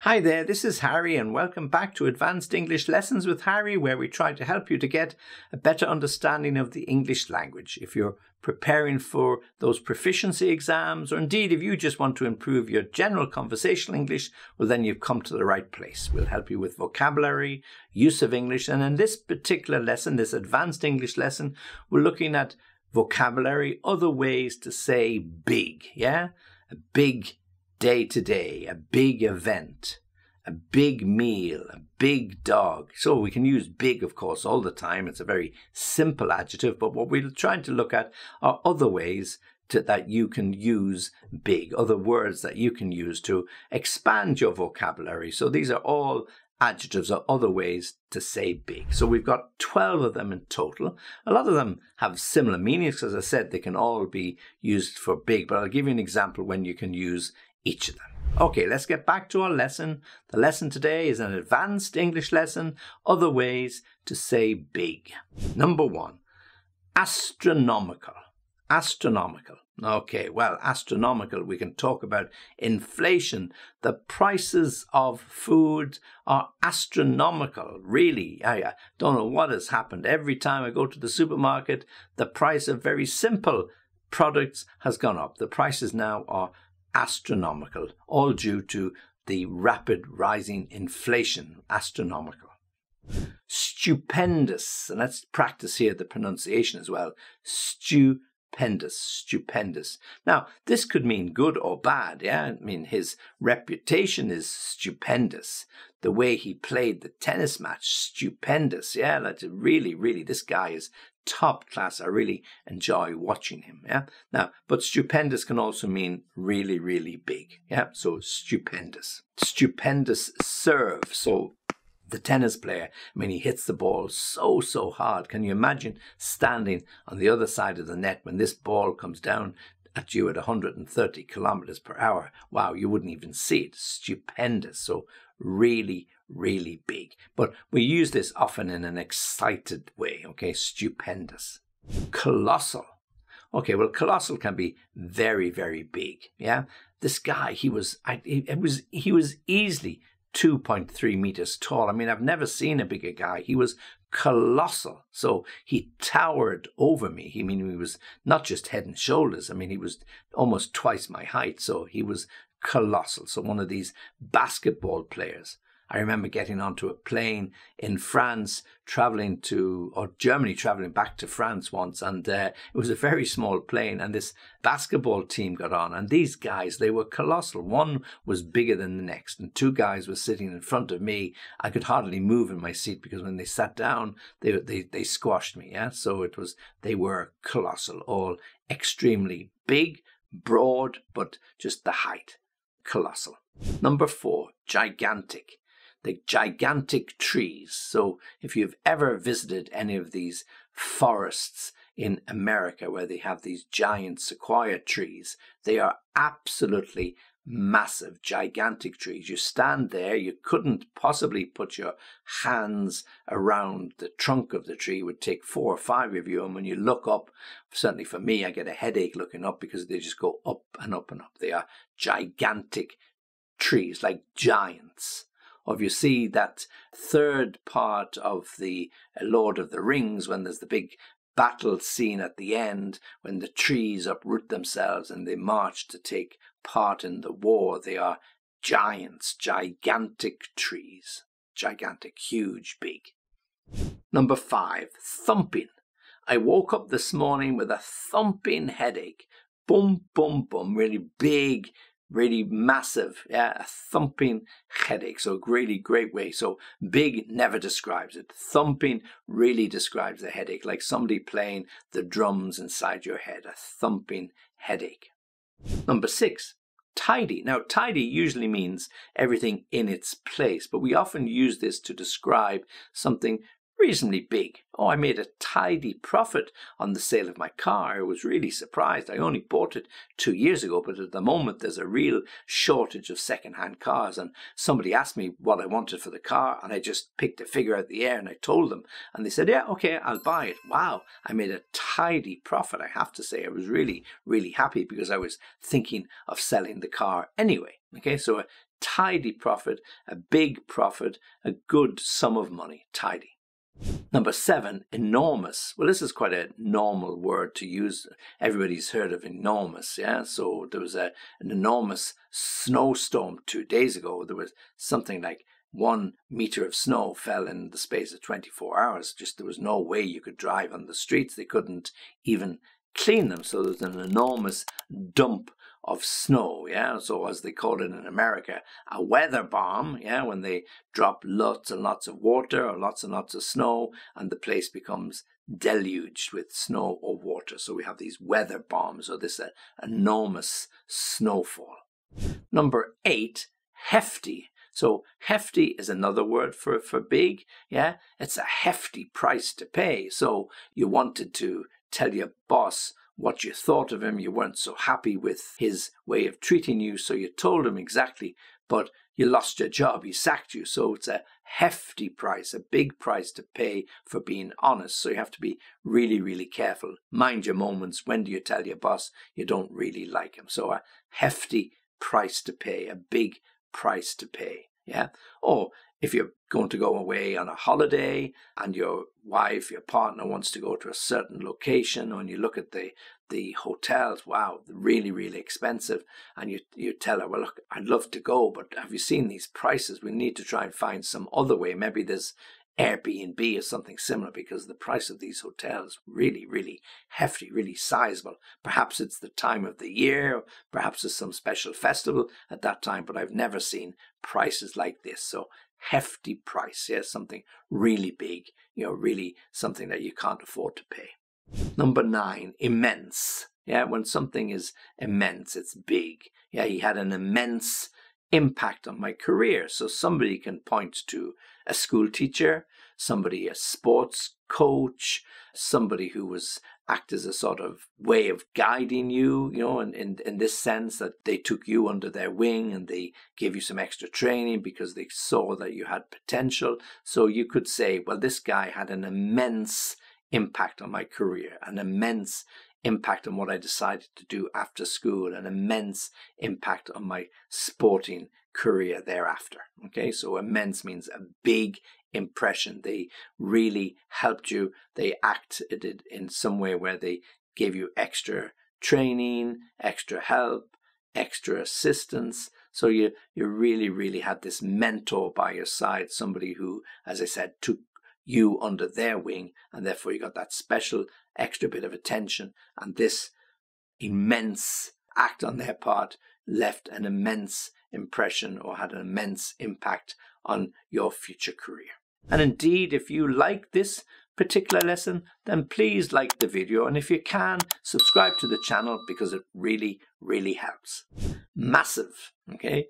Hi there, this is Harry and welcome back to Advanced English Lessons with Harry, where we try to help you to get a better understanding of the English language. If you're preparing for those proficiency exams, or indeed if you just want to improve your general conversational English, well then you've come to the right place. We'll help you with vocabulary, use of English, and in this particular lesson, this Advanced English lesson, we're looking at vocabulary, other ways to say big, yeah? A big day-to-day, a big event, a big meal, a big dog. So we can use big, of course, all the time. It's a very simple adjective, but what we're trying to look at are other ways that you can use big, other words that you can use to expand your vocabulary. So these are all adjectives or other ways to say big. So we've got 12 of them in total. A lot of them have similar meanings. As I said, they can all be used for big, but I'll give you an example when you can use each of them. Okay, let's get back to our lesson. The lesson today is an advanced English lesson, other ways to say big. Number 1, astronomical. Astronomical. Okay, well, astronomical, we can talk about inflation. The prices of food are astronomical, really. I don't know what has happened. Every time I go to the supermarket, the price of very simple products has gone up. The prices now are astronomical, all due to the rapid rising inflation. Astronomical. Stupendous, and let's practice here the pronunciation as well. Stupendous, stupendous. Now, this could mean good or bad, yeah? I mean, his reputation is stupendous. The way he played the tennis match, stupendous, yeah? That's really, this guy is top class. I really enjoy watching him, yeah? Now, but stupendous can also mean really big, yeah? So stupendous. Stupendous serve. So the tennis player, I mean, he hits the ball so hard. Can you imagine standing on the other side of the net when this ball comes down at you at 130 kilometers per hour? Wow, you wouldn't even see it. Stupendous. So really big. But we use this often in an excited way, okay? Stupendous. Colossal. Okay, well, colossal can be very big, yeah? This guy, he was easily 2.3 meters tall. I mean, I've never seen a bigger guy. He was colossal. So he towered over me. I mean, he was not just head and shoulders. I mean, he was almost twice my height. So he was colossal. So one of these basketball players. I remember getting onto a plane in France, Germany, traveling back to France once. And it was a very small plane. And this basketball team got on. And these guys, they were colossal. One was bigger than the next. And two guys were sitting in front of me. I could hardly move in my seat because when they sat down, they squashed me. Yeah. So they were colossal, all extremely big, broad, but just the height. Colossal. Number 4, gigantic. The gigantic trees. So if you've ever visited any of these forests in America where they have these giant sequoia trees, they are absolutely massive, gigantic trees. You stand there, you couldn't possibly put your hands around the trunk of the tree. It would take 4 or 5 of you. And when you look up, certainly for me, I get a headache looking up because they just go up and up and up. They are gigantic trees, like giants. Or if you see that third part of the Lord of the Rings, when there's the big battle scene at the end, when the trees uproot themselves and they march to take part in the war, they are giants, gigantic trees. Gigantic, huge, big. Number 5, thumping. I woke up this morning with a thumping headache. Boom, really big, really massive, yeah, a thumping headache. So really great way. So big never describes it. Thumping really describes the headache, like somebody playing the drums inside your head, a thumping headache. Number 6, tidy. Now, tidy usually means everything in its place, but we often use this to describe something reasonably big. Oh, I made a tidy profit on the sale of my car. I was really surprised. I only bought it 2 years ago, but at the moment there's a real shortage of second-hand cars. And somebody asked me what I wanted for the car, and I just picked a figure out of the air and I told them. And they said, yeah, okay, I'll buy it. Wow, I made a tidy profit, I have to say. I was really happy because I was thinking of selling the car anyway. Okay, so a tidy profit, a big profit, a good sum of money, tidy. Number 7, enormous. Well, this is quite a normal word to use. Everybody's heard of enormous, yeah? So there was an enormous snowstorm 2 days ago. There was something like 1 meter of snow fell in the space of 24 hours. Just there was no way you could drive on the streets. They couldn't even clean them. So there's an enormous dump of snow, yeah, so as they call it in America, a weather bomb, yeah, when they drop lots and lots of water or lots and lots of snow and the place becomes deluged with snow or water. So we have these weather bombs, or this enormous snowfall. Number 8, hefty. So hefty is another word for big, yeah, it's a hefty price to pay. So you wanted to tell your boss what you thought of him. You weren't so happy with his way of treating you, so you told him exactly, but you lost your job, he sacked you. So it's a hefty price, a big price to pay for being honest. So you have to be really, really careful. Mind your moments. When do you tell your boss you don't really like him? So a hefty price to pay, a big price to pay, yeah? Or if you're going to go away on a holiday and your wife, your partner wants to go to a certain location, and you look at the hotels, wow, really, really expensive, and you tell her, well, look, I'd love to go, but have you seen these prices? We need to try and find some other way. Maybe there's Airbnb or something similar, because the price of these hotels really, really hefty, really sizable. Perhaps it's the time of the year, perhaps it's some special festival at that time, but I've never seen prices like this. So hefty price, yeah, something really big, really something that you can't afford to pay. Number 9, immense. Yeah, when something is immense, it's big. Yeah, he had an immense impact on my career. So somebody can point to a school teacher, somebody, a sports coach, somebody who was act as a sort of way of guiding you, in this sense that they took you under their wing and they gave you some extra training because they saw that you had potential. So you could say, well, this guy had an immense impact on my career, an immense impact on what I decided to do after school, an immense impact on my sporting career thereafter. Okay, so immense means a big impression. They really helped you. They acted in some way where they gave you extra training, extra help, extra assistance. So you really, really had this mentor by your side, somebody who, as I said, took you under their wing, and therefore you got that special extra bit of attention, and this immense act on their part left an immense impression or had an immense impact on your future career. And indeed, if you like this particular lesson, then please like the video, and if you can, subscribe to the channel, because it really, really helps. Massive, okay?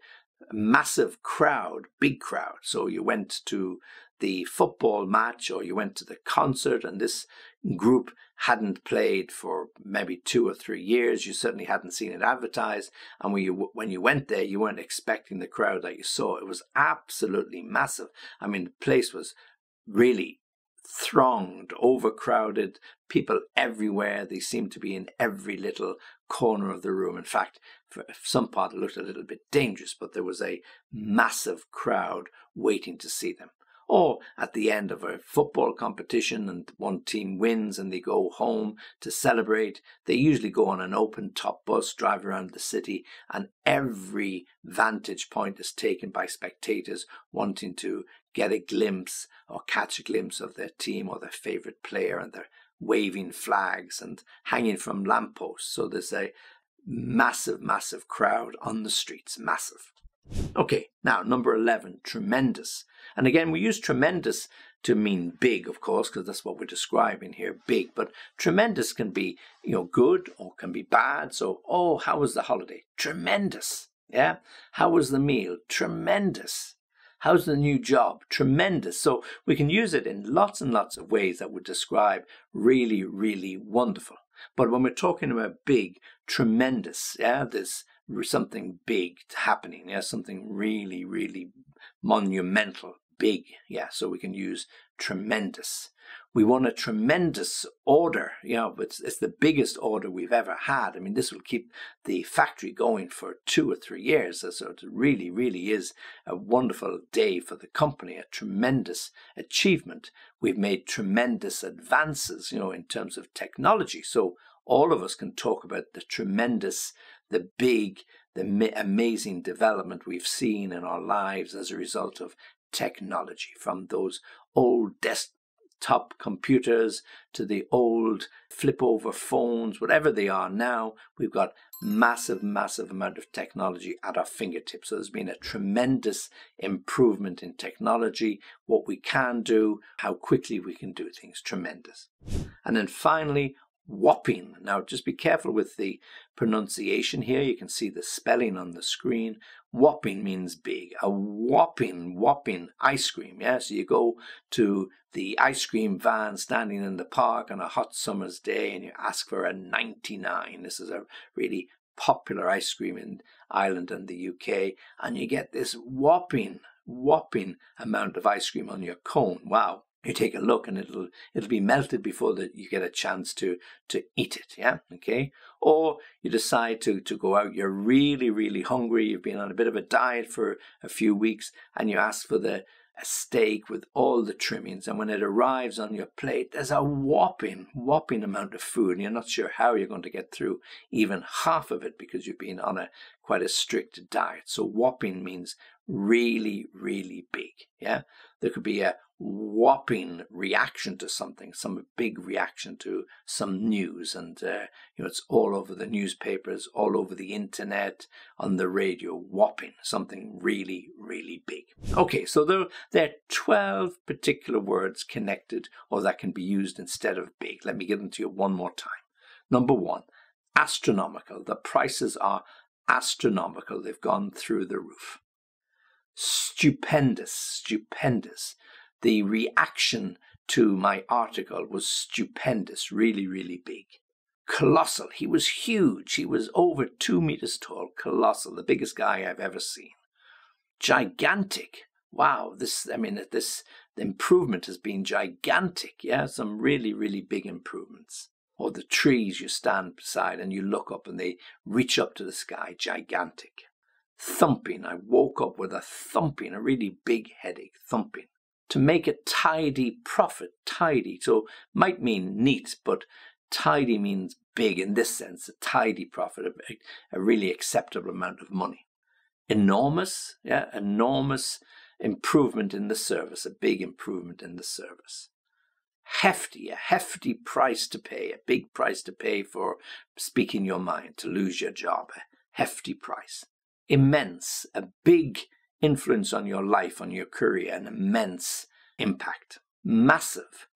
Massive crowd, big crowd. So you went to the football match or you went to the concert, and this group hadn't played for maybe 2 or 3 years. You certainly hadn't seen it advertised, and when you went there, you weren't expecting the crowd that you saw. It was absolutely massive. I mean, the place was really thronged, overcrowded, people everywhere. They seemed to be in every little corner of the room. In fact, for some part it looked a little bit dangerous, but there was a massive crowd waiting to see them. Or at the end of a football competition and one team wins and they go home to celebrate, they usually go on an open top bus, drive around the city, and every vantage point is taken by spectators wanting to get a glimpse or catch a glimpse of their team or their favorite player, and they're waving flags and hanging from lampposts. So there's a massive, massive crowd on the streets, massive. Okay, now number 11, tremendous. And again, we use tremendous to mean big, of course, because that's what we're describing here, big. But tremendous can be, good or can be bad. So, oh, how was the holiday? Tremendous. Yeah. How was the meal? Tremendous. How's the new job? Tremendous. So we can use it in lots and lots of ways that would describe really, really wonderful. But when we're talking about big, tremendous, yeah, there's something big happening, yeah, something really, really monumental, big. Yeah, so we can use tremendous. We won a tremendous order. You know, it's the biggest order we've ever had. I mean, this will keep the factory going for 2 or 3 years. So it really, really is a wonderful day for the company, a tremendous achievement. We've made tremendous advances, you know, in terms of technology. So all of us can talk about the tremendous, the big, the amazing development we've seen in our lives as a result of technology, from those old desktop computers to the old flip over phones, whatever they are now. We've got massive amount of technology at our fingertips. So there's been a tremendous improvement in technology, what we can do, how quickly we can do things. Tremendous. And then finally, whopping. Now just be careful with the pronunciation here. You can see the spelling on the screen. Whopping means big. A whopping ice cream. Yeah, so you go to the ice cream van standing in the park on a hot summer's day and you ask for a 99. This is a really popular ice cream in Ireland and the UK, and you get this whopping amount of ice cream on your cone. Wow. You take a look and it'll be melted before you get a chance to eat it, yeah, okay? Or you decide to go out, you're really hungry, you've been on a bit of a diet for a few weeks, and you ask for a steak with all the trimmings, and when it arrives on your plate, there's a whopping amount of food, and you're not sure how you're going to get through even half of it because you've been on quite a strict diet. So whopping means really big, yeah? There could be a whopping reaction to something, some big reaction to some news, and you know, it's all over the newspapers, all over the internet, on the radio. Whopping, something really big. Okay, so there are 12 particular words connected or that can be used instead of big. Let me give them to you one more time. Number 1, astronomical. The prices are astronomical. They've gone through the roof. Stupendous. The reaction to my article was stupendous, really big. Colossal. He was huge. He was over 2 meters tall. Colossal, the biggest guy I've ever seen. Gigantic. Wow, this improvement has been gigantic. Yeah, some really big improvements. Or the trees you stand beside and you look up and they reach up to the sky. Gigantic. Thumping. I woke up with a thumping, a really big headache. Thumping. To make a tidy profit. Tidy. So might mean neat, but tidy means big in this sense. A tidy profit, a really acceptable amount of money. Enormous. Yeah, enormous improvement in the service. A big improvement in the service. Hefty. A hefty price to pay. A big price to pay for speaking your mind, to lose your job. A hefty price. Immense, a big influence on your life, on your career, an immense impact. Massive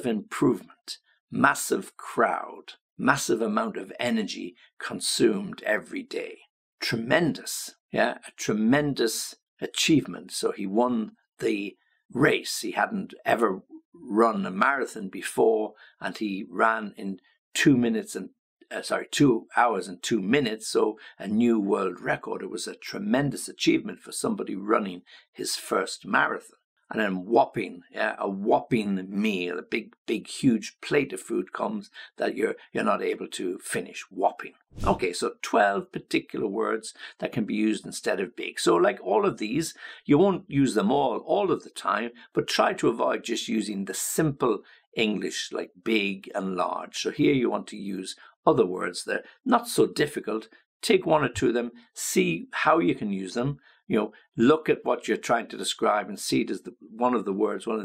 improvement, massive crowd, massive amount of energy consumed every day. Tremendous, yeah, a tremendous achievement. So he won the race. He hadn't ever run a marathon before, and he ran in 2 hours and 2 minutes, so a new world record. It was a tremendous achievement for somebody running his first marathon. And then whopping, yeah, a whopping meal, a big huge plate of food comes that you're not able to finish. Whopping. Okay, so 12 particular words that can be used instead of big. So like all of these, you won't use them all of the time, but try to avoid just using the simple English like big and large. So here you want to use other words that are not so difficult. Take 1 or 2 of them, see how you can use them. You know, look at what you're trying to describe and see, does one of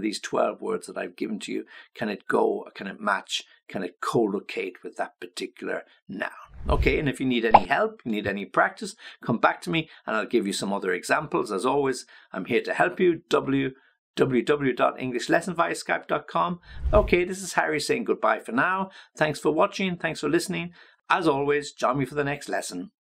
these 12 words that I've given to you, can it go, can it match, can it co-locate with that particular noun? Okay, and if you need any help, you need any practice, come back to me and I'll give you some other examples. As always, I'm here to help you. www.englishlessonviaskype.com. Okay, this is Harry saying goodbye for now. Thanks for watching. Thanks for listening. As always, join me for the next lesson.